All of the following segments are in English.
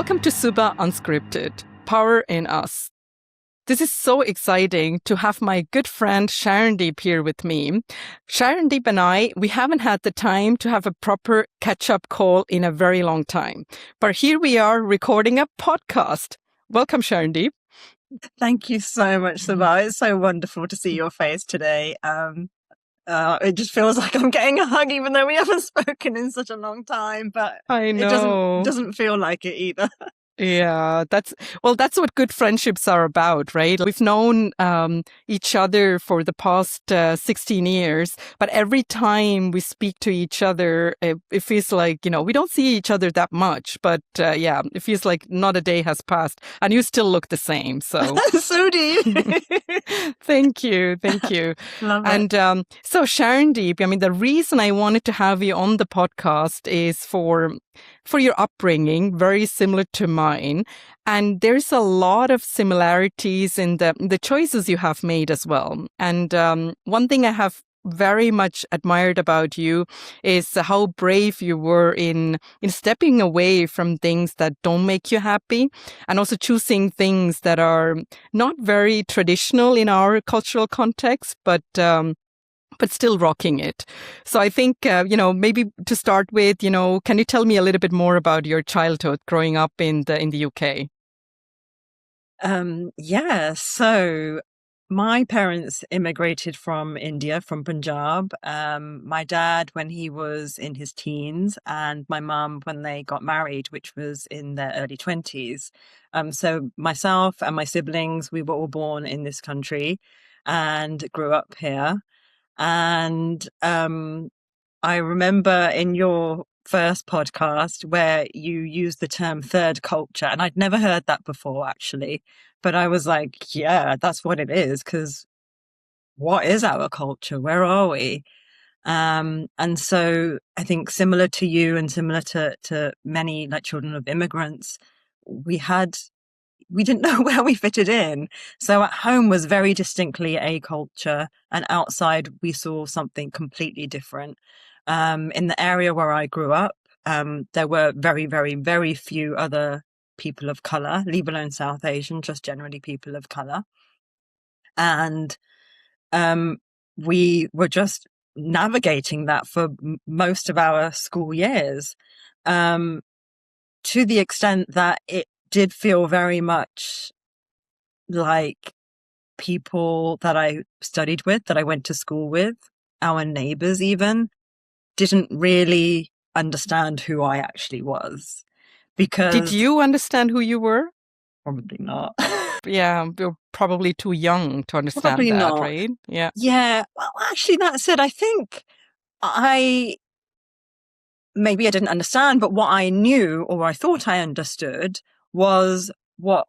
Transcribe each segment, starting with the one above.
Welcome to Suba Unscripted, Power in Us. This is so exciting to have my good friend Sharandeep here with me. Sharandeep and we haven't had the time to have a proper catch-up call in a very long time. But here we are recording a podcast. Welcome, Sharandeep. Thank you so much, Suba. It's so wonderful to see your face today. It just feels like I'm getting a hug, even though we haven't spoken in such a long time. But I know. It doesn't feel like it either. Yeah, that's what good friendships are about, right? We've known each other for the past 16 years, but every time we speak to each other, it feels like, we don't see each other that much, but it feels like not a day has passed and you still look the same. So, So do you. Thank you. Love it. And so Sharandeep, the reason I wanted to have you on the podcast is for your upbringing, very similar to mine. And there's a lot of similarities in the choices you have made as well. And one thing I have very much admired about you is how brave you were in stepping away from things that don't make you happy and also choosing things that are not very traditional in our cultural context, but still rocking it. So I think, maybe to start with, can you tell me a little bit more about your childhood growing up in the UK? So my parents immigrated from India, from Punjab. My dad when he was in his teens, and my mum when they got married, which was in their early 20s. So myself and my siblings, we were all born in this country and grew up here. And I remember in your first podcast where you used the term third culture, and I'd never heard that before, actually. But I was like, yeah, that's what it is, because what is our culture? Where are we? And so I think similar to you and similar to many like children of immigrants, we didn't know where we fitted in. So at home was very distinctly a culture, and outside we saw something completely different. In the area where I grew up, there were very, very, very few other people of color, leave alone South Asian, just generally people of color. And we were just navigating that for most of our school years, to the extent that it did feel very much like people that I studied with, that I went to school with, our neighbors even, didn't really understand who I actually was. Because did you understand who you were? Probably not. Yeah, you're probably too young to understand Probably that, not. right? Yeah. Yeah. Well, actually, that said, I think maybe I didn't understand, but what I knew, or I thought I understood, was what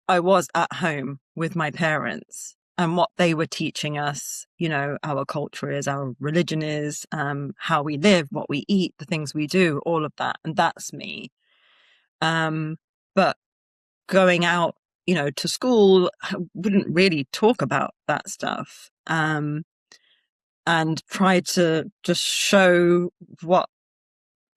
I was at home with my parents and what they were teaching us, our culture is, our religion is, how we live, what we eat, the things we do, all of that. And that's me. But going out, to school, I wouldn't really talk about that stuff. And try to just show what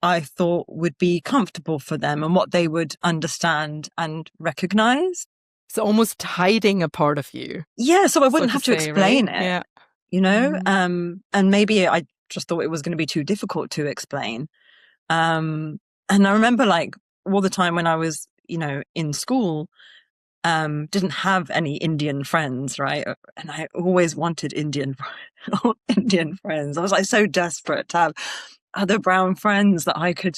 I thought would be comfortable for them and what they would understand and recognize. So almost hiding a part of you. Yeah, so I wouldn't have to explain it. Yeah. And maybe I just thought it was going to be too difficult to explain. And I remember like all the time when I was, in school, didn't have any Indian friends, right? And I always wanted Indian friends. I was like so desperate to have other brown friends that I could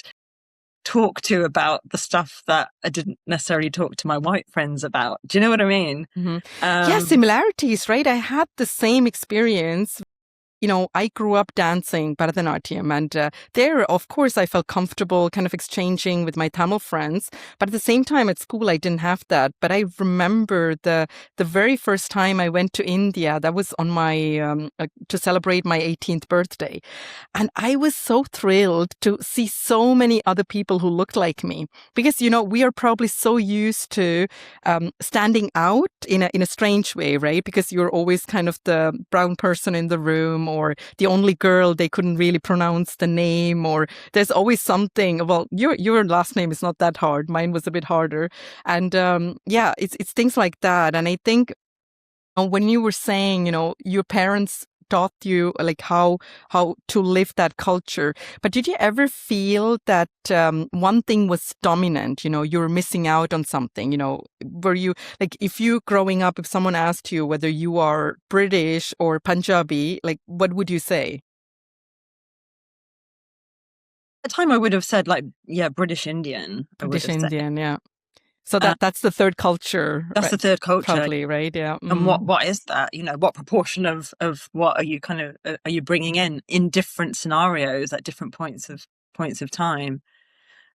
talk to about the stuff that I didn't necessarily talk to my white friends about. Do you know what I mean? Mm-hmm. Similarities, right? I had the same experience. I grew up dancing Bharatanatyam, and there, of course, I felt comfortable kind of exchanging with my Tamil friends. But at the same time, at school, I didn't have that. But I remember the very first time I went to India, that was on my to celebrate my 18th birthday. And I was so thrilled to see so many other people who looked like me. Because, we are probably so used to standing out in a strange way, right? Because you're always kind of the brown person in the room, or the only girl, they couldn't really pronounce the name, or there's always something. Well, your last name is not that hard. Mine was a bit harder. And yeah, it's things like that. And I think when you were saying, your parents taught you like how to live that culture, but did you ever feel that one thing was dominant? You were missing out on something. Were you like, if you growing up, if someone asked you whether you are British or Punjabi, like what would you say? At the time I would have said like, yeah, British Indian, I would British have said. Indian, yeah. So Uh, that's the third culture, that's right? the third culture. Probably, right? Yeah. And what is that? What proportion of what are you kind of are you bringing in different scenarios at different points of time?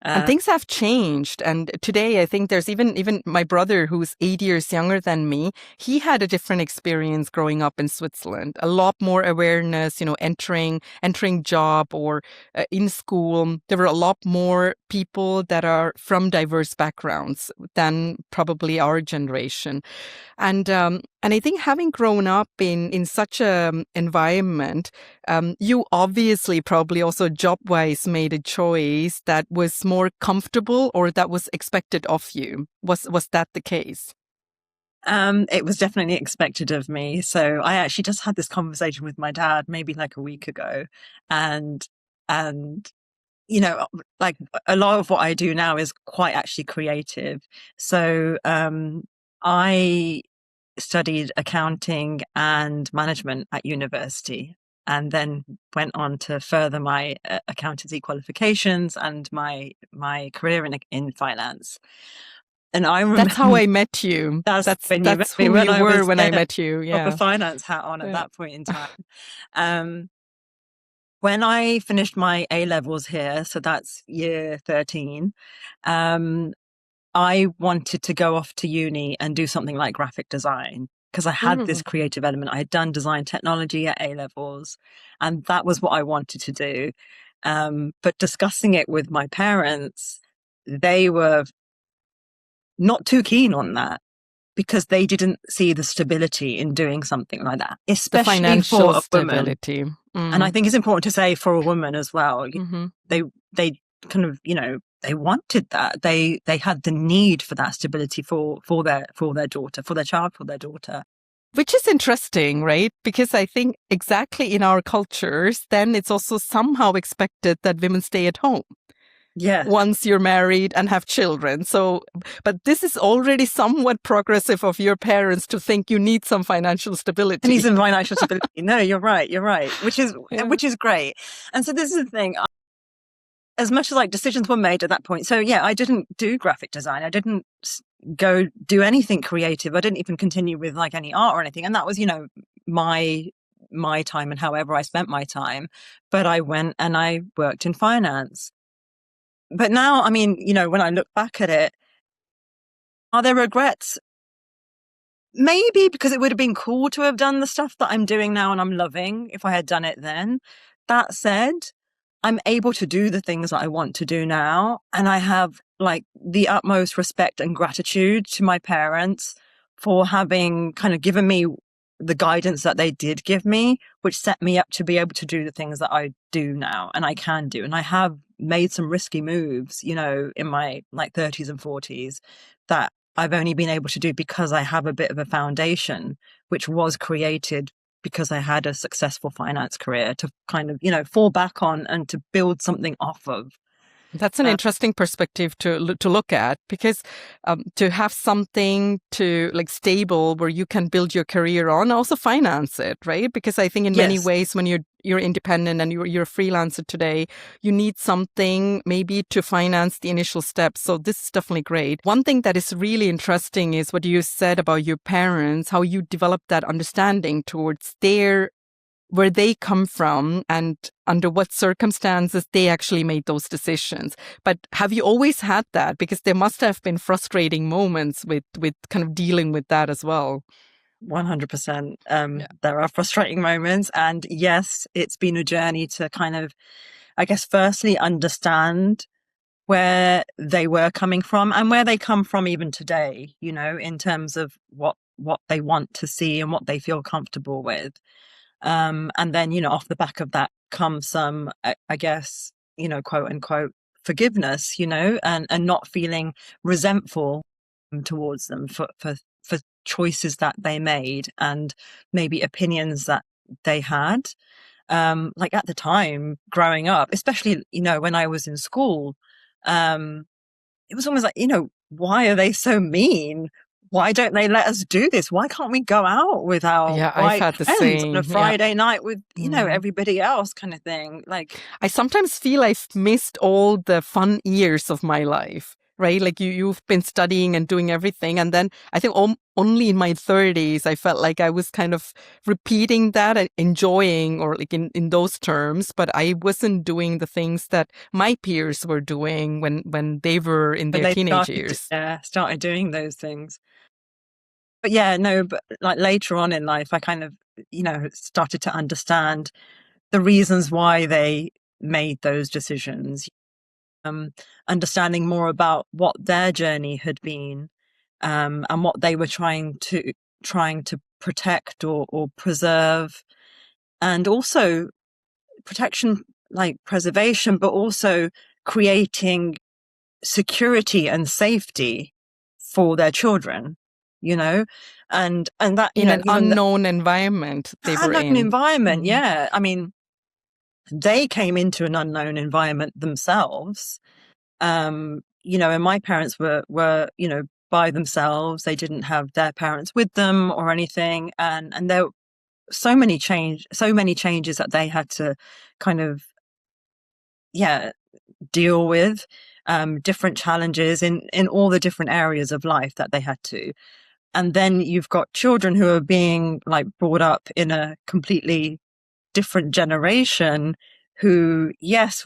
And things have changed. And today, I think there's even my brother, who's 8 years younger than me. He had a different experience growing up in Switzerland. A lot more awareness, entering job or in school. There were a lot more people that are from diverse backgrounds than probably our generation. And I think having grown up in such a environment, you obviously probably also job-wise made a choice that was more comfortable or that was expected of you. Was that the case? It was definitely expected of me. So I actually just had this conversation with my dad maybe like a week ago, and like a lot of what I do now is quite actually creative. So I studied accounting and management at university, and then went on to further my accountancy qualifications and my career in finance. And I That's how remember I met you. that's when you met That's me, who when you I were was when I met you. proper Yeah. finance hat on at Yeah. that point in time. When I finished my A levels here, so that's year 13, I wanted to go off to uni and do something like graphic design, because I had this creative element. I had done design technology at A levels, and that was what I wanted to do. But discussing it with my parents, they were not too keen on that, because they didn't see the stability in doing something like that, The especially financial for a woman. stability. And I think it's important to say for a woman as well. Mm-hmm. They kind of, they wanted that. They had the need for that stability for their daughter, for their child, for their daughter. Which is interesting, right? Because I think exactly in our cultures, then it's also somehow expected that women stay at home. Yeah. Once you're married and have children. So, but this is already somewhat progressive of your parents to think you need some financial stability. And need some financial stability. No, you're right. Which is great. And so this is the thing. As much as like decisions were made at that point. So yeah, I didn't do graphic design. I didn't go do anything creative. I didn't even continue with like any art or anything. And that was, my time and however I spent my time. But I went and I worked in finance. But now, I mean, when I look back at it, are there regrets? Maybe, because it would have been cool to have done the stuff that I'm doing now and I'm loving if I had done it then. That said, I'm able to do the things that I want to do now. And I have like the utmost respect and gratitude to my parents for having kind of given me the guidance that they did give me, which set me up to be able to do the things that I do now and I can do. And I have made some risky moves, in my like 30s and 40s that I've only been able to do because I have a bit of a foundation, which was created because I had a successful finance career to kind of, fall back on and to build something off of. That's an interesting perspective to look at, because to have something to like stable where you can build your career on, also finance it, right? Because I think in many ways when you're independent and you're a freelancer today, you need something maybe to finance the initial steps. So this is definitely great. One thing that is really interesting is what you said about your parents, how you developed that understanding towards where they come from and under what circumstances they actually made those decisions. But have you always had that? Because there must have been frustrating moments with kind of dealing with that as well. 100%. There are frustrating moments. And yes, it's been a journey to kind of, I guess, firstly understand where they were coming from and where they come from even today, in terms of what they want to see and what they feel comfortable with. And then, off the back of that comes some, I guess, quote unquote, forgiveness, and not feeling resentful towards them for choices that they made and maybe opinions that they had. Like at the time growing up, especially, when I was in school, it was almost like, why are they so mean? Why don't they let us do this? Why can't we go out with our Yeah, I've white had the friends on a same. Yeah. Friday night with, Mm. everybody else kind of thing? Like, I sometimes feel I've missed all the fun years of my life, right? Like you've been studying and doing everything. And then I think only in my 30s, I felt like I was kind of repeating that and enjoying, or like in those terms, but I wasn't doing the things that my peers were doing when they were in when their they teenage years. started doing those things. But yeah, no, but like later on in life, I kind of, started to understand the reasons why they made those decisions. Understanding more about what their journey had been, and what they were trying to protect or preserve, and also protection, like preservation, but also creating security and safety for their children, and that, In an given the unknown environment they were unknown in. environment. Mm. Yeah, I mean, they came into an unknown environment themselves. And my parents were by themselves. They didn't have their parents with them or anything, and there were so many changes that they had to kind of, yeah, deal with, different challenges in all the different areas of life that they had to. And then you've got children who are being like brought up in a completely different generation who, yes,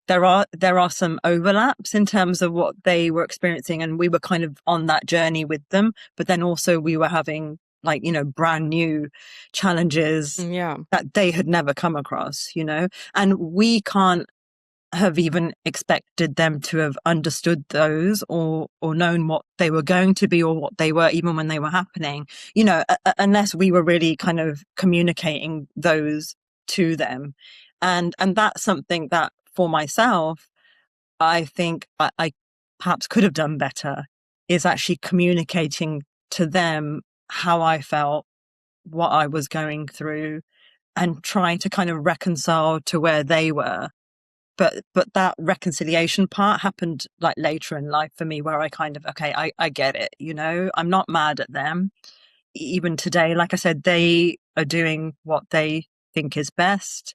there are some overlaps in terms of what they were experiencing, and we were kind of on that journey with them, but then also we were having, like, brand new challenges Yeah. that they had never come across, and we can't have even expected them to have understood those, or known what they were going to be, or what they were even when they were happening, unless we were really kind of communicating those to them. And that's something that, for myself, I think I perhaps could have done better, is actually communicating to them how I felt, what I was going through, and trying to kind of reconcile to where they were. But that reconciliation part happened like later in life for me, where I kind of, okay, I get it, I'm not mad at them. Even today, like I said, they are doing what they think is best.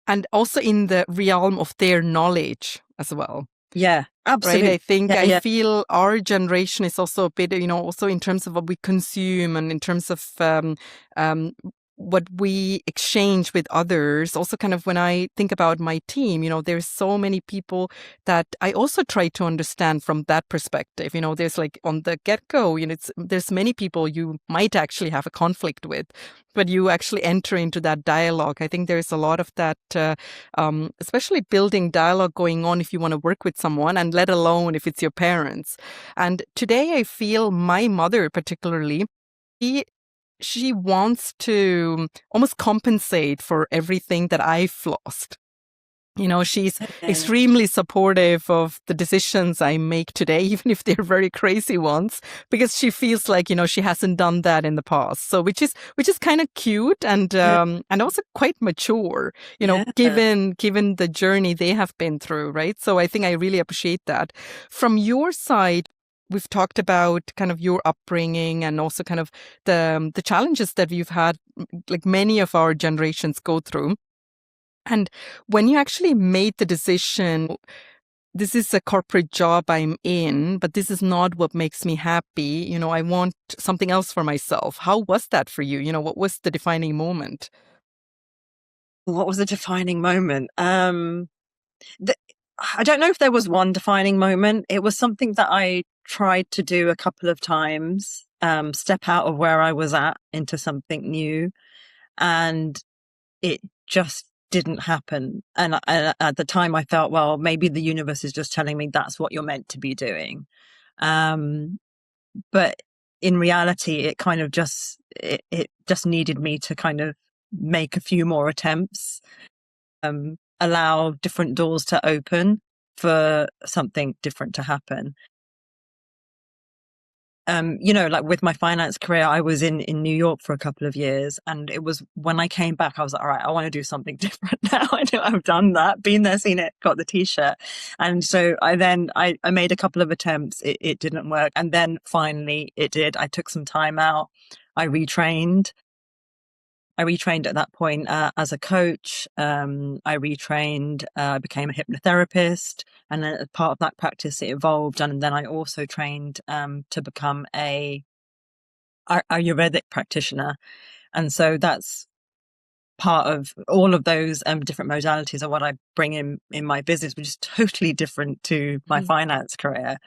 And also in the realm of their knowledge as well. Yeah, Right. absolutely. I Yeah. feel our generation is also a bit, also in terms of what we consume and in terms of um, what we exchange with others. Also, kind of when I think about my team, there's so many people that I also try to understand from that perspective. There's like on the get-go, there's many people you might actually have a conflict with, but you actually enter into that dialogue. I think there's a lot of that, especially building dialogue going on if you want to work with someone, and let alone if it's your parents. And today I feel my mother particularly, she wants to almost compensate for everything that I've lost. She's Yeah. extremely supportive of the decisions I make today, even if they're very crazy ones, because she feels like, she hasn't done that in the past. So which is kind of cute and also quite mature, Yeah. given the journey they have been through, right? So I think I really appreciate that. From your side, we've talked about kind of your upbringing and also kind of the challenges that you've had, like many of our generations go through. And when you actually made the decision, this is a corporate job I'm in, but this is not what makes me happy. I want something else for myself. How was that for you? What was the defining moment? What was the defining moment? th- I don't know if there was one defining moment. It was something that I tried to do a couple of times, step out of where I was at into something new, and it just didn't happen. And at the time, I felt, well, maybe the universe is just telling me that's what you're meant to be doing. But in reality, it kind of just it just needed me to kind of make a few more attempts, allow different doors to open for something different to happen. Like with my finance career, I was in New York for a couple of years, and it was when I came back, I was like, all right, I want to do something different now. I know I've done that, been there, seen it, got the t-shirt. And so I made a couple of attempts. It didn't work. And then finally it did. I took some time out. I retrained. At that point as a coach. I retrained, became a hypnotherapist. And then as part of that practice, it evolved. And then I also trained to become a Ayurvedic practitioner. And so that's part of all of those different modalities are what I bring in my business, which is totally different to my finance career.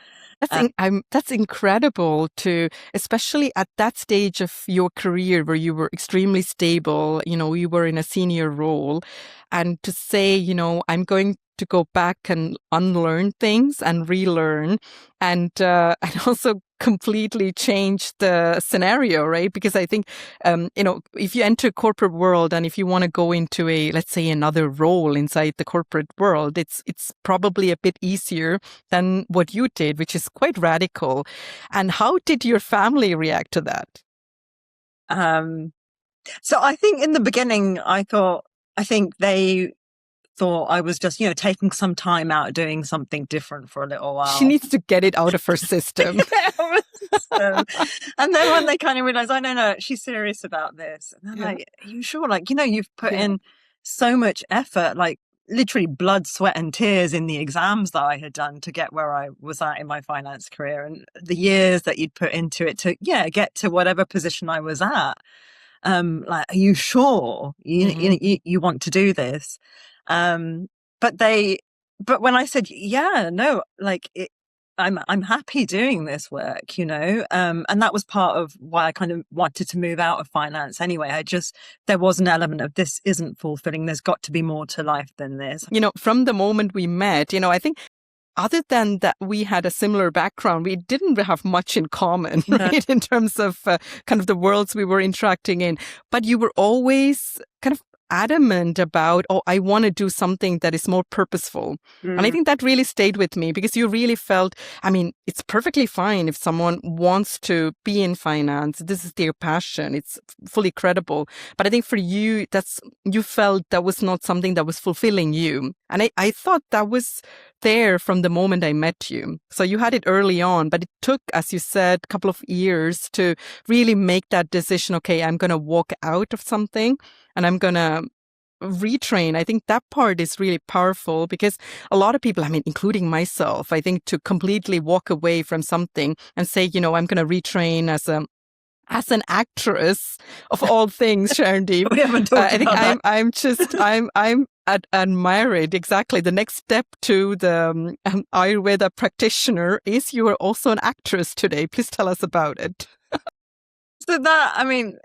That's incredible to, especially at that stage of your career where you were extremely stable, you were in a senior role, and to say, I'm going to go back and unlearn things and relearn and also completely change the scenario, right? Because I think, if you enter corporate world and if you want to go into let's say another role inside the corporate world, it's probably a bit easier than what you did, which is quite radical. And how did your family react to that? So I think in the beginning, I think they thought I was just, taking some time out, doing something different for a little while. She needs to get it out of her system. And then when they kind of realized, oh, no, she's serious about this. And they're like, are you sure? Like, you've put in so much effort, like literally blood, sweat and tears in the exams that I had done to get where I was at in my finance career, and the years that you'd put into it to, get to whatever position I was at. Like, are you sure you want to do this? But when I said, no, like I'm happy doing this work, and that was part of why I kind of wanted to move out of finance anyway. There was an element of this isn't fulfilling. There's got to be more to life than this. From the moment we met, I think other than that we had a similar background, we didn't have much in common, right? In terms of kind of the worlds we were interacting in. But you were always kind of adamant about, I want to do something that is more purposeful. And I think that really stayed with me because you really felt, it's perfectly fine if someone wants to be in finance. This is their passion. It's fully credible. But I think for you, you felt that was not something that was fulfilling you. And I thought that was there from the moment I met you. So you had it early on, but it took, as you said, a couple of years to really make that decision. Okay, I'm going to walk out of something and I'm going to retrain. I think that part is really powerful because a lot of people, including myself, I think to completely walk away from something and say, I'm going to retrain as an actress of all things, Sharandeep. We haven't talked about that. I'm admired. Exactly. The next step to the Ayurveda practitioner is you are also an actress today. Please tell us about it. So that, I'm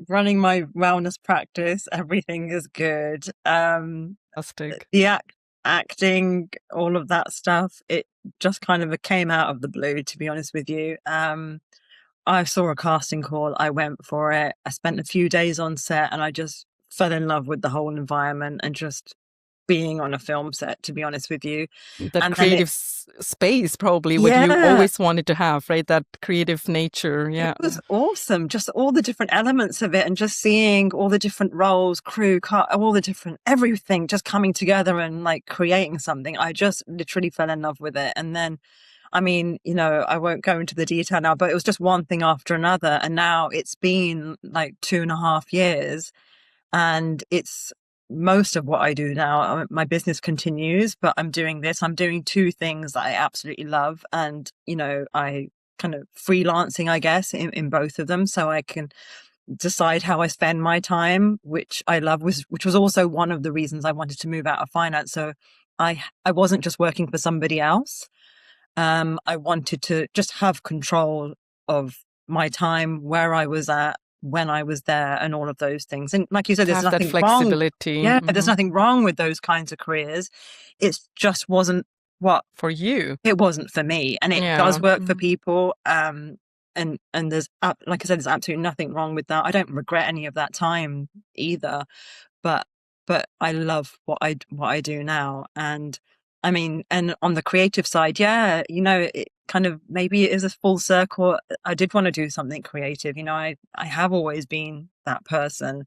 running my wellness practice. Everything is good. Fantastic. The acting, all of that stuff, it just kind of came out of the blue, to be honest with you. I saw a casting call. I went for it. I spent a few days on set and I just fell in love with the whole environment and just being on a film set, to be honest with you. That creative space, probably, what you always wanted to have, right? That creative nature. Yeah. It was awesome. Just all the different elements of it and just seeing all the different roles, crew, all the different, everything just coming together and like creating something. I just literally fell in love with it. And then, I won't go into the detail now, but it was just one thing after another. And now it's been like 2.5 years and it's most of what I do now. My business continues, but I'm doing this. I'm doing two things that I absolutely love. And, I kind of freelancing, I guess, in both of them. So I can decide how I spend my time, which I love, which was also one of the reasons I wanted to move out of finance. So I wasn't just working for somebody else. I wanted to just have control of my time, where I was at, when I was there, and all of those things. And like you said, there's nothing flexibility. wrong. Yeah, there's nothing wrong with those kinds of careers. It just wasn't what for you. It wasn't for me, and it does work for people. And and there's like I said, there's absolutely nothing wrong with that. I don't regret any of that time either, but I love what I do now. And I mean, and on the creative side, yeah, it kind of, maybe it is a full circle. I did want to do something creative. I have always been that person.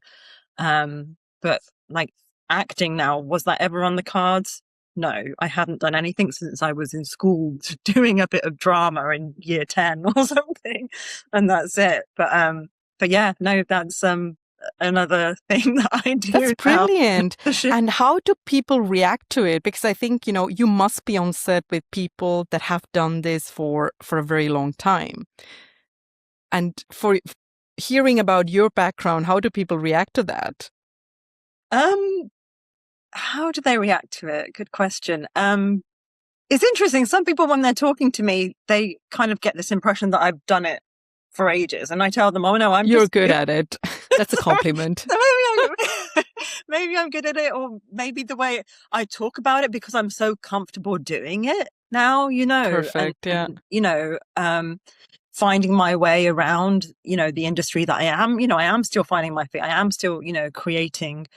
But like acting now, was that ever on the cards? No, I hadn't done anything since I was in school, doing a bit of drama in year 10 or something, and that's it. But yeah, no, that's another thing that I That's do now. brilliant. And how do people react to it? Because I think, you must be on set with people that have done this for a very long time. And for hearing about your background, how do people react to that? How do they react to it? Good question. It's interesting. Some people, when they're talking to me, they kind of get this impression that I've done it for ages, and I tell them, "Oh no, You're good at it." That's a compliment. Maybe I'm good at it, or maybe the way I talk about it, because I'm so comfortable doing it now. Perfect. Yeah. And finding my way around, the industry that I am. I am still finding my feet. I am still, creating.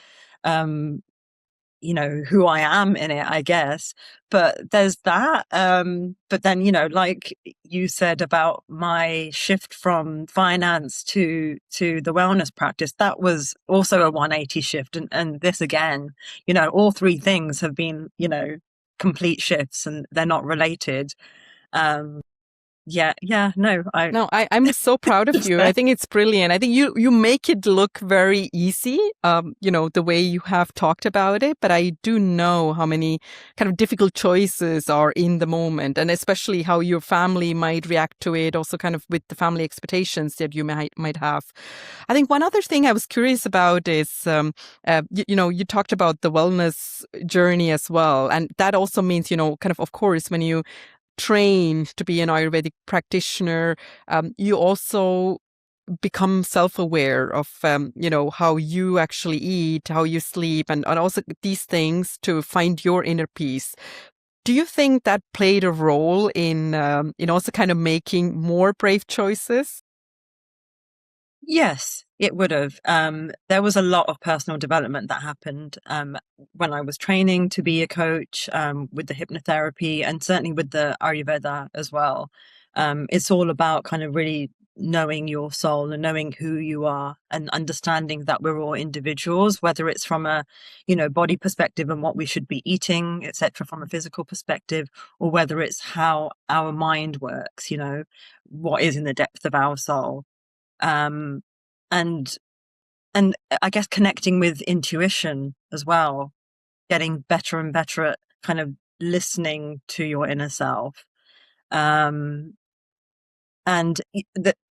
Who I am in it, I guess. But there's that. But then, like you said about my shift from finance to the wellness practice, that was also a 180 shift. And this again, all three things have been, complete shifts, and they're not related. I'm so proud of you. I think it's brilliant. I think you make it look very easy, the way you have talked about it. But I do know how many kind of difficult choices are in the moment, and especially how your family might react to it, also kind of with the family expectations that you might have. I think one other thing I was curious about is, you talked about the wellness journey as well. And that also means, kind of course, when you trained to be an Ayurvedic practitioner, you also become self-aware of, how you actually eat, how you sleep, and also these things to find your inner peace. Do you think that played a role in also kind of making more brave choices? Yes, it would have. There was a lot of personal development that happened when I was training to be a coach, with the hypnotherapy, and certainly with the Ayurveda as well. It's all about kind of really knowing your soul and knowing who you are, and understanding that we're all individuals, whether it's from a body perspective and what we should be eating, etc., from a physical perspective, or whether it's how our mind works, what is in the depth of our soul. um, and I guess connecting with intuition as well, getting better and better at kind of listening to your inner self. And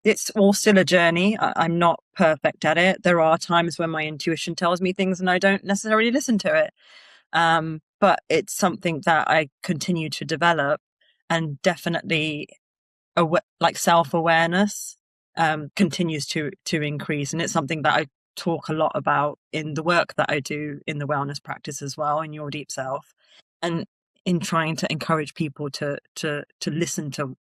it's all still a journey. I'm not perfect at it. There are times when my intuition tells me things and I don't necessarily listen to it. But it's something that I continue to develop, and definitely like self-awareness continues to increase, and it's something that I talk a lot about in the work that I do in the wellness practice as well, in Your Deep Self, and in trying to encourage people to listen to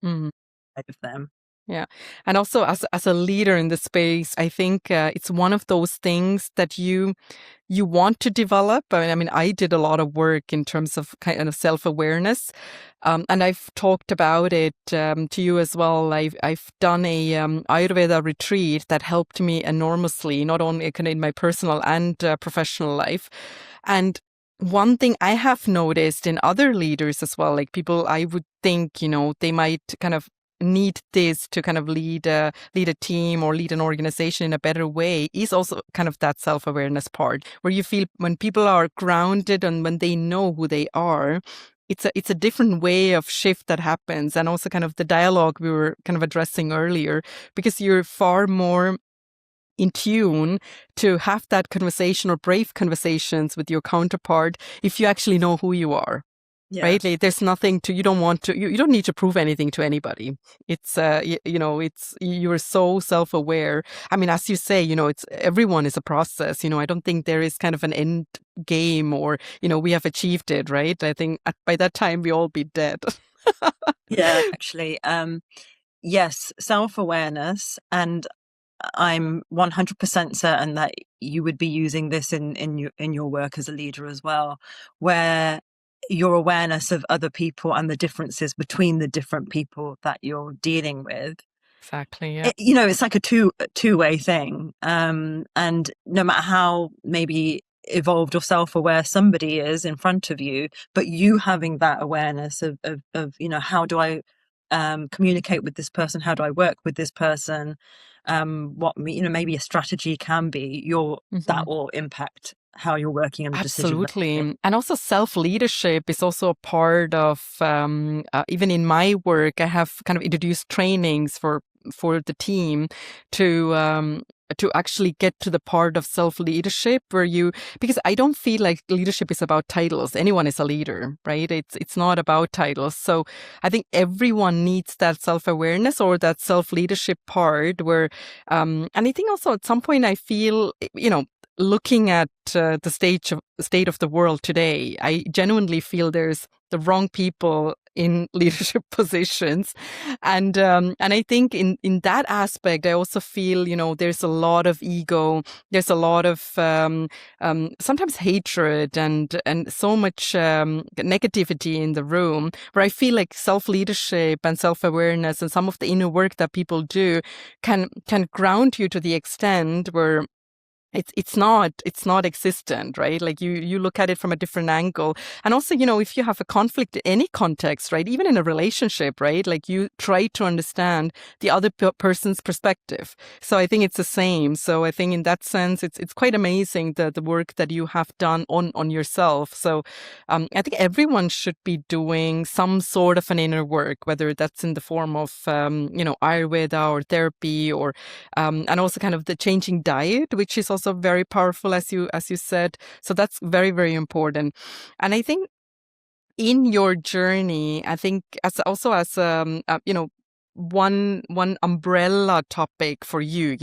them. Yeah. And also as a leader in the space, I think it's one of those things that you want to develop. I mean, I did a lot of work in terms of kind of self-awareness. And I've talked about it to you as well. I've done a Ayurveda retreat that helped me enormously, not only kind of in my personal and professional life. And one thing I have noticed in other leaders as well, like people I would think, they might kind of need this to kind of lead a team or lead an organization in a better way, is also kind of that self-awareness part, where you feel when people are grounded and when they know who they are, it's a different way of shift that happens. And also kind of the dialogue we were kind of addressing earlier, because you're far more in tune to have that conversation or brave conversations with your counterpart if you actually know who you are. Yeah. Right? Like, there's nothing to, you don't need to prove anything to anybody. It's, it's, you're so self-aware. I mean, as you say, everyone is a process. I don't think there is kind of an end game or, we have achieved it, right? I think by that time we all be dead. Yeah, actually. yes, self-awareness, and I'm 100% certain that you would be using this in your work as a leader as well, where your awareness of other people and the differences between the different people that you're dealing with. Exactly. Yeah. It's like a two-way thing. And no matter how maybe evolved or self-aware somebody is in front of you, but you having that awareness of how do I communicate with this person? How do I work with this person? What maybe a strategy can be Mhm. that will impact how you're working and the decision making. Absolutely. And also self leadership is also a part of, even in my work, I have kind of introduced trainings for the team to actually get to the part of self leadership where because I don't feel like leadership is about titles. Anyone is a leader, right? It's not about titles. So I think everyone needs that self awareness or that self leadership part where, and I think also at some point I feel, looking at the state of the world today, I genuinely feel there's the wrong people in leadership positions, and I think in that aspect, I also feel there's a lot of ego, there's a lot of sometimes hatred and so much negativity in the room. Where I feel like self leadership and self awareness and some of the inner work that people do can ground you to the extent where it's not existent, right? Like you look at it from a different angle. And also, if you have a conflict in any context, right, even in a relationship, right, like you try to understand the other person's perspective. So I think it's the same. So I think in that sense it's quite amazing the work that you have done on yourself. So I think everyone should be doing some sort of an inner work, whether that's in the form of Ayurveda or therapy, or and also kind of the changing diet, which is also very powerful, as you said. So that's very, very important. And I think in your journey, I think as one umbrella topic for you,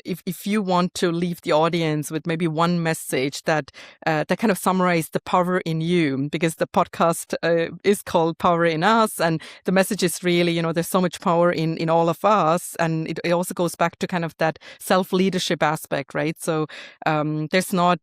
if you want to leave the audience with maybe one message that kind of summarizes the power in you, because the podcast is called Power in Us, and the message is really, there's so much power in all of us, and it also goes back to kind of that self leadership aspect, right? So there's not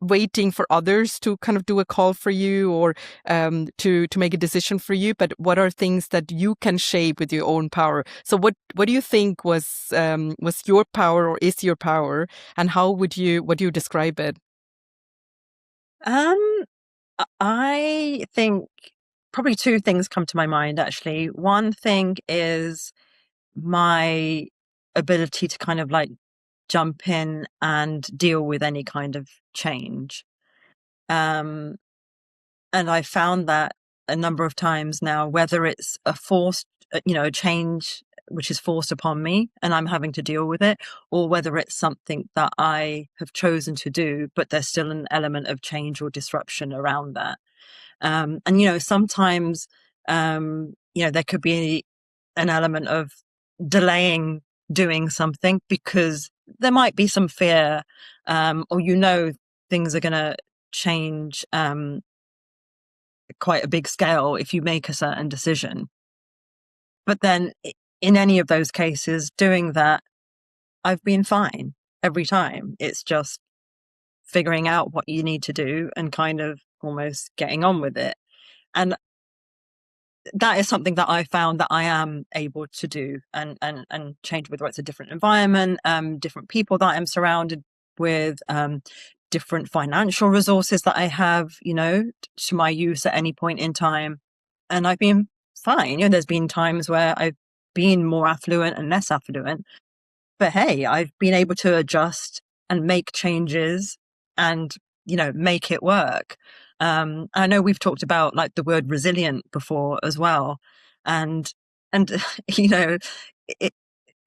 waiting for others to kind of do a call for you or to make a decision for you, but what are things that you can shape with your own power? So what do you think was your power or is your power, and how would you describe it? Um, I think probably two things come to my mind, actually. One thing is my ability to kind of like jump in and deal with any kind of change. Um, and I found that a number of times now, whether it's a forced, a change which is forced upon me and I'm having to deal with it, or whether it's something that I have chosen to do, but there's still an element of change or disruption around that. And sometimes there could be an element of delaying doing something because there might be some fear, or things are going to change quite a big scale if you make a certain decision. But then in any of those cases, doing that, I've been fine every time. It's just figuring out what you need to do and kind of almost getting on with it. And that is something that I found that I am able to do and change, whether it's a different environment, different people that I'm surrounded with, different financial resources that I have, to my use at any point in time. And I've been fine. There's been times where I've been more affluent and less affluent, but hey, I've been able to adjust and make changes and, make it work. I know we've talked about like the word resilient before as well. And, you know, it,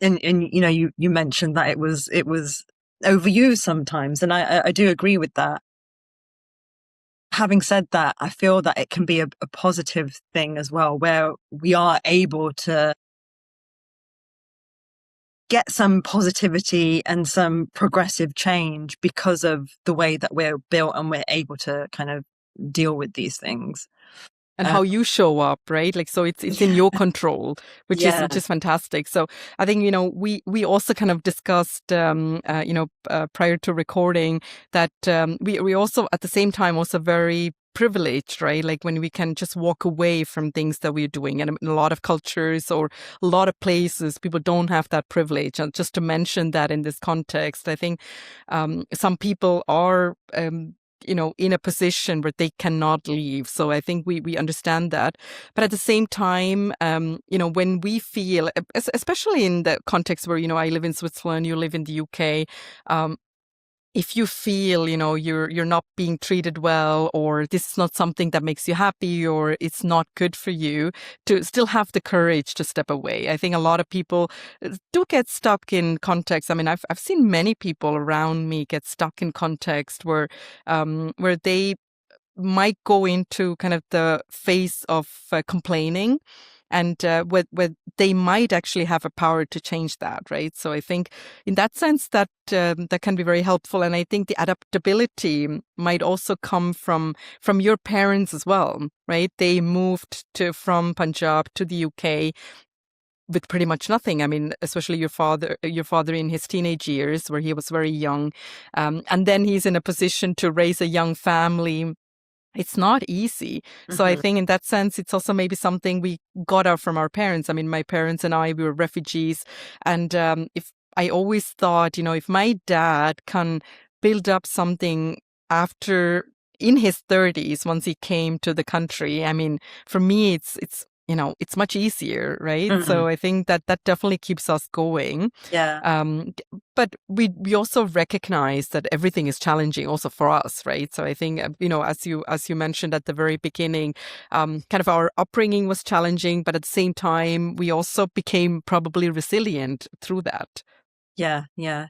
you mentioned that it was overused sometimes. And I do agree with that. Having said that, I feel that it can be a positive thing as well, where we are able to get some positivity and some progressive change because of the way that we're built and we're able to kind of deal with these things. and how you show up, right? Like, so it's in your control, which is Yeah. which is fantastic. So I think, we also kind of discussed, prior to recording that we also at the same time also very privileged, right? Like when we can just walk away from things that we're doing. And in a lot of cultures or a lot of places, people don't have that privilege. And just to mention that in this context, I think some people are in a position where they cannot leave. So I think we understand that. But at the same time, when we feel, especially in the context where, I live in Switzerland, you live in the UK, if you feel, you're not being treated well, or this is not something that makes you happy, or it's not good for you, to still have the courage to step away. I think a lot of people do get stuck in context. I mean, I've seen many people around me get stuck in context where they might go into kind of the phase of complaining, and where they might actually have a power to change that, right? So I think in that sense that can be very helpful, and I think the adaptability might also come from your parents as well, right? They moved from Punjab to the UK with pretty much nothing. I mean, especially your father in his teenage years, where he was very young, and then he's in a position to raise a young family. It's not easy. So I think in that sense, it's also maybe something we got out from our parents. I mean, my parents and I, we were refugees. And if I always thought, if my dad can build up something after in his 30s, once he came to the country, I mean, for me, it's much easier, right? So I think that definitely keeps us going. Yeah. But we also recognize that everything is challenging also for us, right? So I think, as you mentioned at the very beginning, kind of our upbringing was challenging, but at the same time, we also became probably resilient through that. Yeah,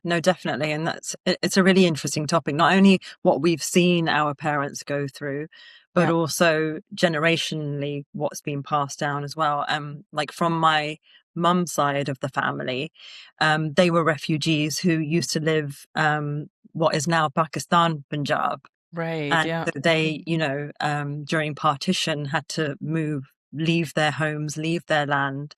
no, definitely. And it's a really interesting topic, not only what we've seen our parents go through, but Yeah. also generationally what's been passed down as well. Like from my mum's side of the family, they were refugees who used to live what is now Pakistan, Punjab. Right. And Yeah. so they, during partition had to leave their homes, leave their land,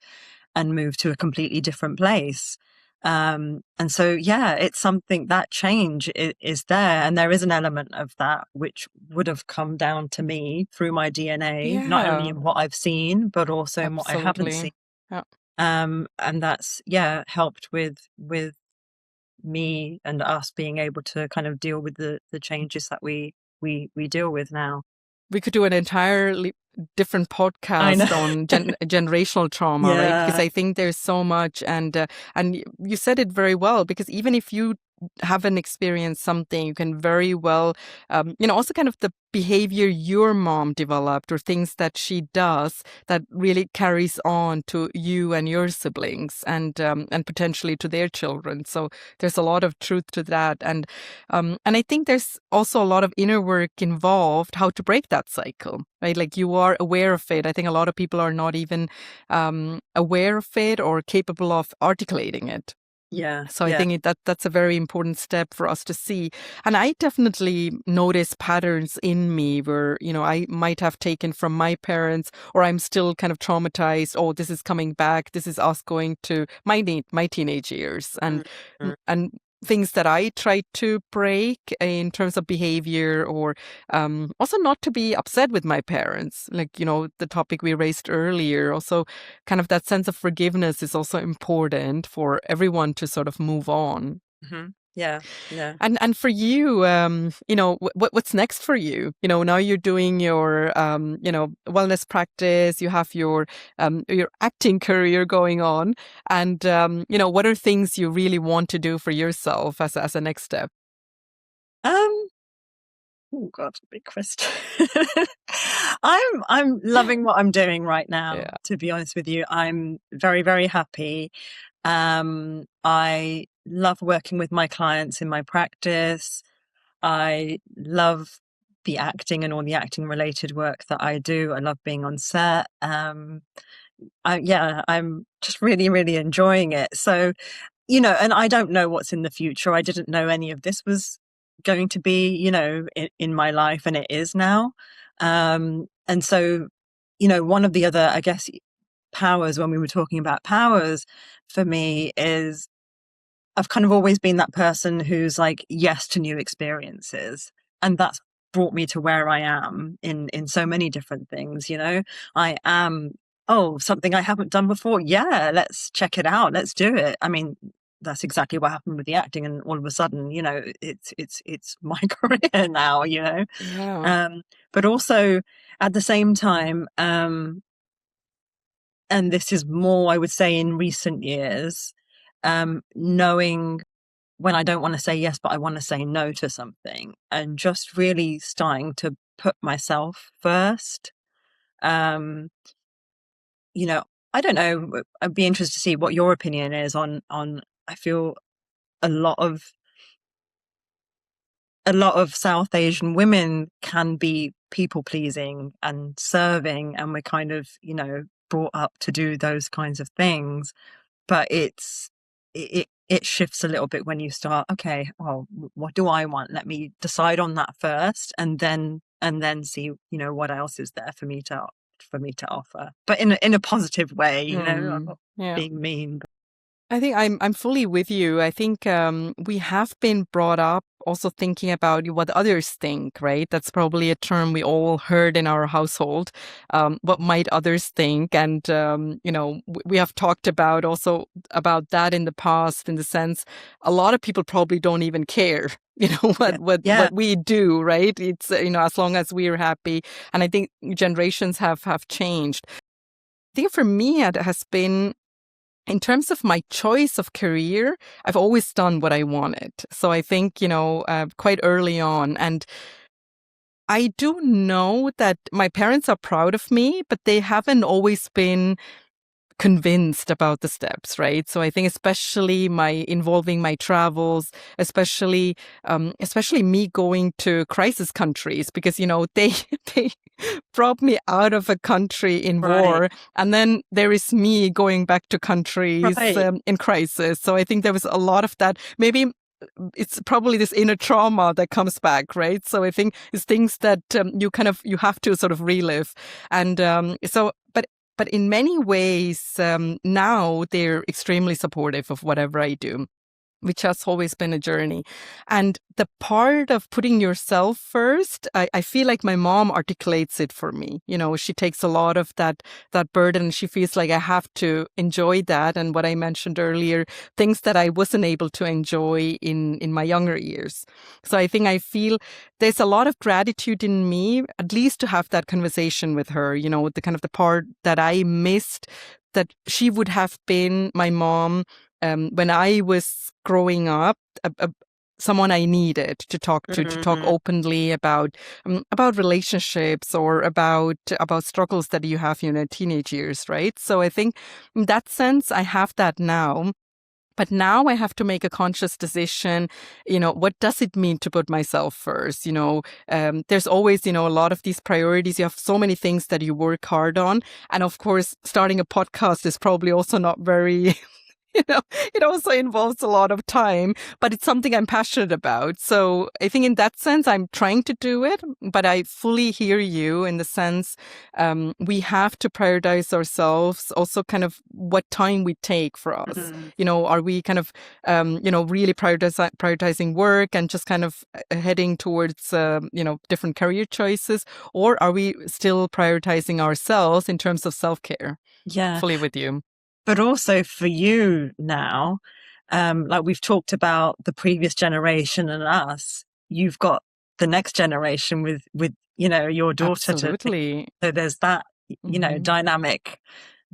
and move to a completely different place. And so, yeah, it's something that change is there. And there is an element of that which would have come down to me through my DNA, not only Yeah. in what I've seen, but also in what I haven't seen. Absolutely. Yeah. And that's, yeah, helped with me and us being able to kind of deal with the changes that we deal with now. We could do an entirely different I know. podcast on generational trauma, right? Because Yeah. I think there's so much, and you said it very well. Because even if you haven't experienced something, you can very well, also kind of the behavior your mom developed or things that she does that really carries on to you and your siblings, and potentially to their children. So there's a lot of truth to that, and I think there's also a lot of inner work involved how to break that cycle, right? Like you are aware of it. I think a lot of people are not even aware of it or capable of articulating it. Yeah. So I Yeah. think that's a very important step for us to see. And I definitely notice patterns in me where, I might have taken from my parents, or I'm still kind of traumatized. Oh, this is coming back. This is us going to my teenage years. And things that I try to break in terms of behavior, or also not to be upset with my parents. Like, the topic we raised earlier, also kind of that sense of forgiveness is also important for everyone to sort of move on. Yeah. Yeah. And for you, what's next for you? Now you're doing your, wellness practice. You have your acting career going on, and what are things you really want to do for yourself as a next step? Um, oh God, big question. I'm loving what I'm doing right now, Yeah. to be honest with you. I'm very, very happy. I love working with my clients in my practice. I love the acting and all the acting related work that I do. I love being on set. I'm just really, really enjoying it. So, and I don't know what's in the future. I didn't know any of this was going to be, in my life, and it is now. And so one of the other, I guess, powers, when we were talking about powers, for me is I've kind of always been that person who's like yes to new experiences, and that's brought me to where I am in so many different things. I am, something I haven't done before. Yeah, let's check it out. Let's do it. I mean, that's exactly what happened with the acting, and all of a sudden, it's my career now. Yeah. But also at the same time, and this is more, I would say, in recent years, knowing when I don't want to say yes, but I want to say no to something, and just really starting to put myself first. Um, I don't know. I'd be interested to see what your opinion is on. I feel a lot of South Asian women can be people pleasing and serving, and we're kind of brought up to do those kinds of things. But it shifts a little bit when you start, okay, well, what do I want? Let me decide on that first, and then see, what else is there for me to offer. But in a positive way, I'm not Yeah. being mean. I think I'm fully with you. I think we have been brought up also thinking about what others think, right? That's probably a term we all heard in our household. What might others think? And we have talked about also about that in the past, in the sense a lot of people probably don't even care. What we do, right? It's as long as we're happy. And I think generations have changed. I think for me it has been, in terms of my choice of career, I've always done what I wanted. So I think, quite early on. And I do know that my parents are proud of me, but they haven't always been convinced about the steps, right? So I think especially involving my travels, especially me going to crisis countries, because they they brought me out of a country in war, and then there is me going back to countries in crisis. So I think there was a lot of that. Maybe it's probably this inner trauma that comes back, right? So I think it's things that you have to sort of relive, and but in many ways, now they're extremely supportive of whatever I do, which has always been a journey. And the part of putting yourself first, I feel like my mom articulates it for me. She takes a lot of that burden. She feels like I have to enjoy that. And what I mentioned earlier, things that I wasn't able to enjoy in my younger years. So I feel there's a lot of gratitude in me, at least to have that conversation with her, the kind of the part that I missed, that she would have been my mom when I was growing up, someone I needed to talk to talk openly about relationships or about struggles that you have in your teenage years, right? So I think in that sense, I have that now. But now I have to make a conscious decision. What does it mean to put myself first? There's always, a lot of these priorities. You have so many things that you work hard on. And of course, starting a podcast is probably also not very it also involves a lot of time, but it's something I'm passionate about. So I think in that sense, I'm trying to do it, but I fully hear you in the sense we have to prioritize ourselves, also kind of what time we take for us. Are we kind of, really prioritizing work and just kind of heading towards, different career choices, or are we still prioritizing ourselves in terms of self-care? Yeah. Fully with you. But also for you now, like we've talked about the previous generation and us, you've got the next generation with your daughter. Absolutely. So there's that, dynamic.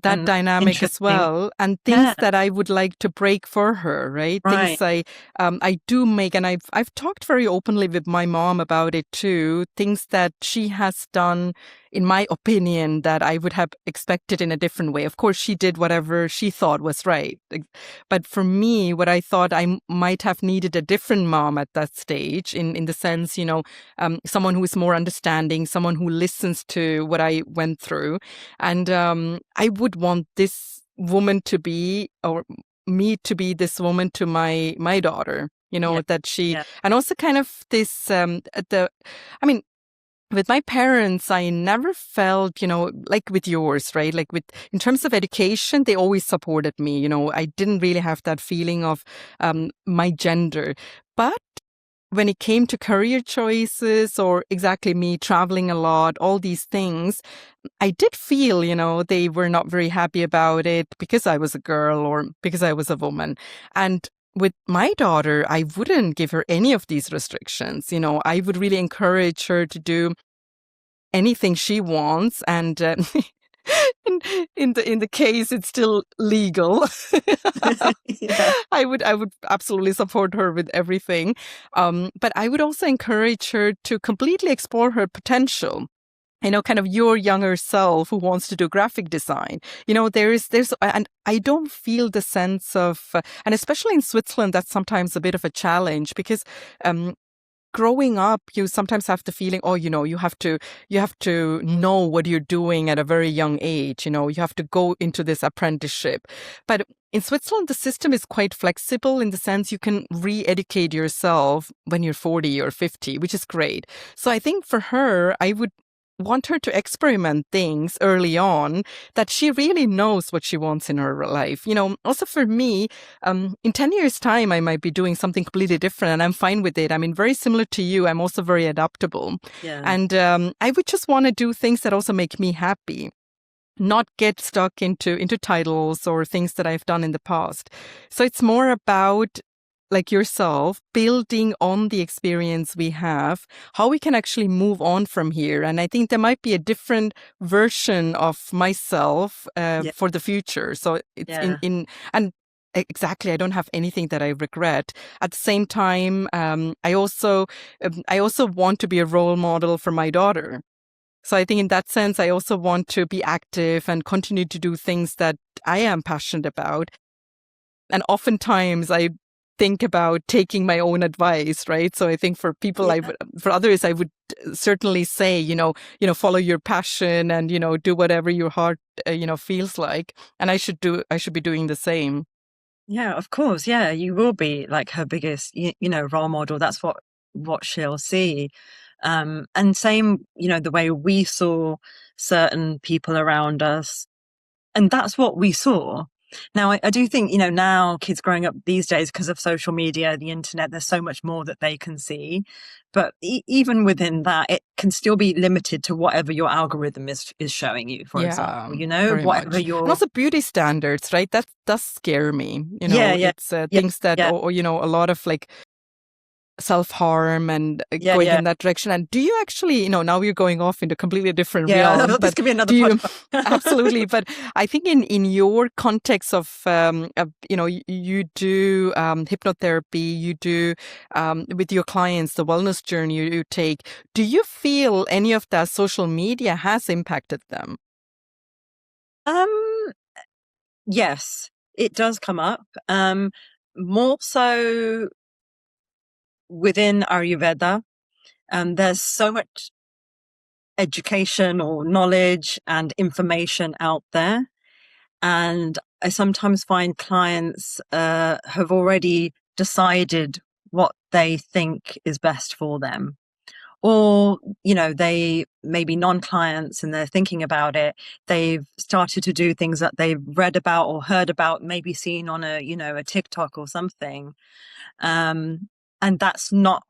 That dynamic as well, and things that I would like to break for her, right? Things I do make, and I've talked very openly with my mom about it too. Things that she has done, in my opinion, that I would have expected in a different way. Of course, she did whatever she thought was right, but for me, what I thought I might have needed a different mom at that stage, in the sense, someone who is more understanding, someone who listens to what I went through, and I would want this woman to be, or me to be, this woman to my daughter, that she, and also kind of this, with my parents, I never felt, like with yours, right? Like in terms of education, they always supported me. I didn't really have that feeling of my gender. But when it came to career choices or exactly me traveling a lot, all these things, I did feel, they were not very happy about it because I was a girl or because I was a woman. And with my daughter, I wouldn't give her any of these restrictions. I would really encourage her to do anything she wants. And in the case it's still legal, Yeah. I would absolutely support her with everything. But I would also encourage her to completely explore her potential. Kind of your younger self who wants to do graphic design. And I don't feel the sense of, and especially in Switzerland, that's sometimes a bit of a challenge because growing up, you sometimes have the feeling, you have to know what you're doing at a very young age. You have to go into this apprenticeship. But in Switzerland, the system is quite flexible in the sense you can re-educate yourself when you're 40 or 50, which is great. So I think for her, I would want her to experiment things early on that she really knows what she wants in her life. Also for me, in 10 years' time, I might be doing something completely different and I'm fine with it. I mean, very similar to you, I'm also very adaptable. Yeah. And I would just want to do things that also make me happy, not get stuck into titles or things that I've done in the past. So it's more about, like yourself, building on the experience we have, how we can actually move on from here. And I think there might be a different version of myself Yeah. for the future. So it's Yeah. and exactly, I don't have anything that I regret. At the same time, I also want to be a role model for my daughter. So I think in that sense, I also want to be active and continue to do things that I am passionate about. And oftentimes I think about taking my own advice, right? So I think for people, Yeah. for others, I would certainly say, follow your passion and, do whatever your heart, feels like. And I should be doing the same. Yeah, of course. Yeah, you will be like her biggest, role model. That's what she'll see. And same, the way we saw certain people around us, and that's what we saw. Now, I do think, now kids growing up these days, because of social media, the internet, there's so much more that they can see. But even within that, it can still be limited to whatever your algorithm is showing you, for Yeah, example, very whatever much. And your, also beauty standards, right? That does scare me. yeah, yeah, It's yeah, things that, yeah, or, a lot of like self-harm and yeah, going yeah, in that direction. And do you actually, now we're going off into a completely different realm, this but could be another do you podcast. absolutely, but I think in your context of you do hypnotherapy, you do with your clients the wellness journey you take. Do you feel any of that social media has impacted them? Um, yes, it does come up. More so within Ayurveda. There's so much education or knowledge and information out there. And I sometimes find clients have already decided what they think is best for them. Or, they may be non-clients and they're thinking about it. They've started to do things that they've read about or heard about, maybe seen on a TikTok or something. And that's not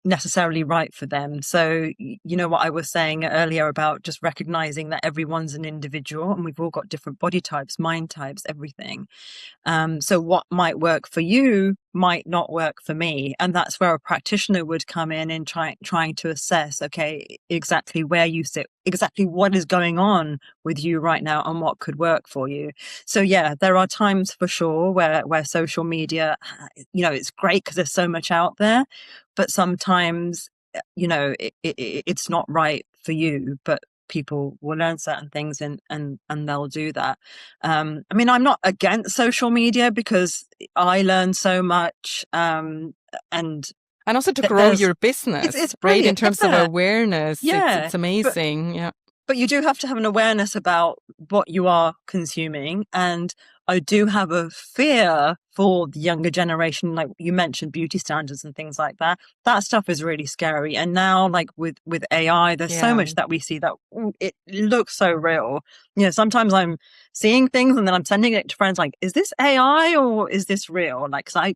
necessarily right for them. So, what I was saying earlier about just recognizing that everyone's an individual and we've all got different body types, mind types, everything. So what might work for you might not work for me. And that's where a practitioner would come in and trying to assess, okay, exactly where you sit, exactly what is going on with you right now and what could work for you. So yeah, there are times for sure where social media, it's great because there's so much out there, but sometimes, it's not right for you, but people will learn certain things and they'll do that. I mean, I'm not against social media because I learn so much. And And also to grow there's, your business, it's right? In brilliant. terms of Yeah. awareness, Yeah. it's amazing. Yeah. But you do have to have an awareness about what you are consuming and I do have a fear for the younger generation, like you mentioned, beauty standards and things like that. That stuff is really scary. And now, like with AI, there's so much that we see that it looks so real. Sometimes I'm seeing things and then I'm sending it to friends like, is this AI or is this real? Like, 'cause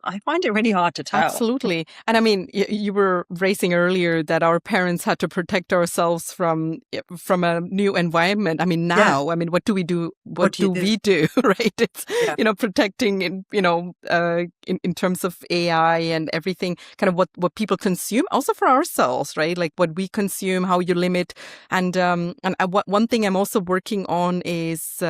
I find it really hard to tell. Absolutely. And I mean, you were raising earlier that our parents had to protect ourselves from a new environment. I mean, now, I mean, what do we do? What do we do? Right? It's, protecting, in terms of AI and everything, kind of what people consume, also for ourselves, right? Like what we consume, how you limit. And one thing I'm also working on is,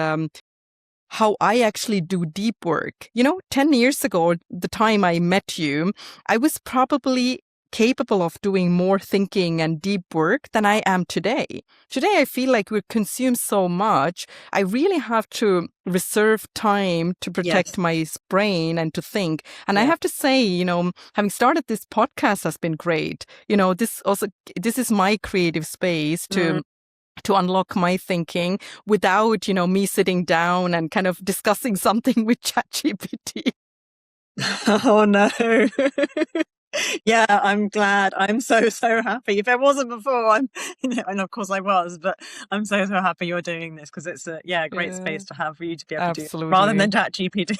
how I actually do deep work. 10 years ago, the time I met you, I was probably capable of doing more thinking and deep work than I am today. Today, I feel like we consume so much. I really have to reserve time to protect my brain and to think. And I have to say, having started this podcast has been great. This is my creative space to unlock my thinking without, me sitting down and kind of discussing something with ChatGPT. Oh no. Yeah, I'm glad. I'm so happy. If it wasn't before, and of course I was, but I'm so happy you're doing this because it's a great space to have for you to be able to do rather than ChatGPT.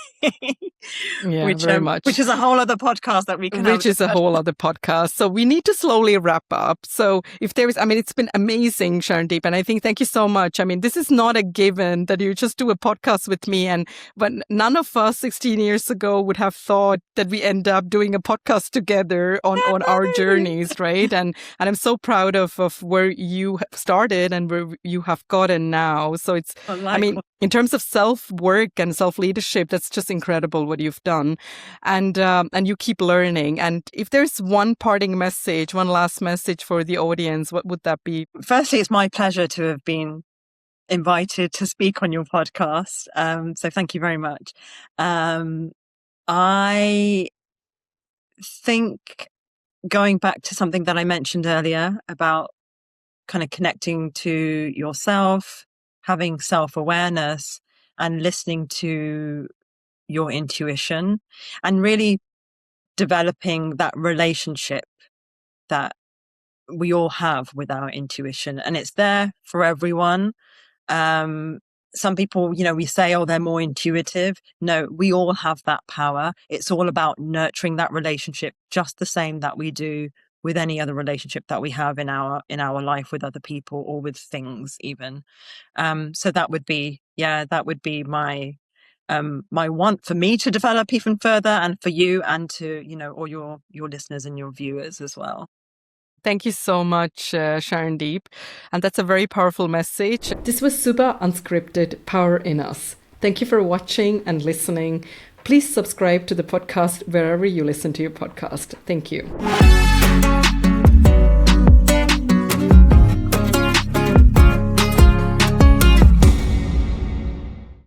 Very much. Which is a whole other podcast that we can Which is a whole other podcast. So we need to slowly wrap up. So if there is, it's been amazing, Sharandeep. And I think thank you so much. I mean, this is not a given that you just do a podcast with me. But none of us 16 years ago would have thought that we end up doing a podcast together on our journeys, right? And I'm so proud of where you have started and where you have gotten now. So it's, in terms of self-work and self-leadership, that's just incredible what you've done. And you keep learning. And if there's one parting message, one last message for the audience, what would that be? Firstly, it's my pleasure to have been invited to speak on your podcast. So thank you very much. I think going back to something that I mentioned earlier about kind of connecting to yourself, having self-awareness and listening to your intuition and really developing that relationship that we all have with our intuition. And it's there for everyone. Some people, we say, oh, they're more intuitive. No, we all have that power. It's all about nurturing that relationship just the same that we do with any other relationship that we have in our life with other people or with things even. So that would be my my want for me to develop even further and for you and to, all your listeners and your viewers as well. Thank you so much, Sharandeep. And that's a very powerful message. This was Suba Unscripted, Power in Us. Thank you for watching and listening. Please subscribe to the podcast wherever you listen to your podcast. Thank you.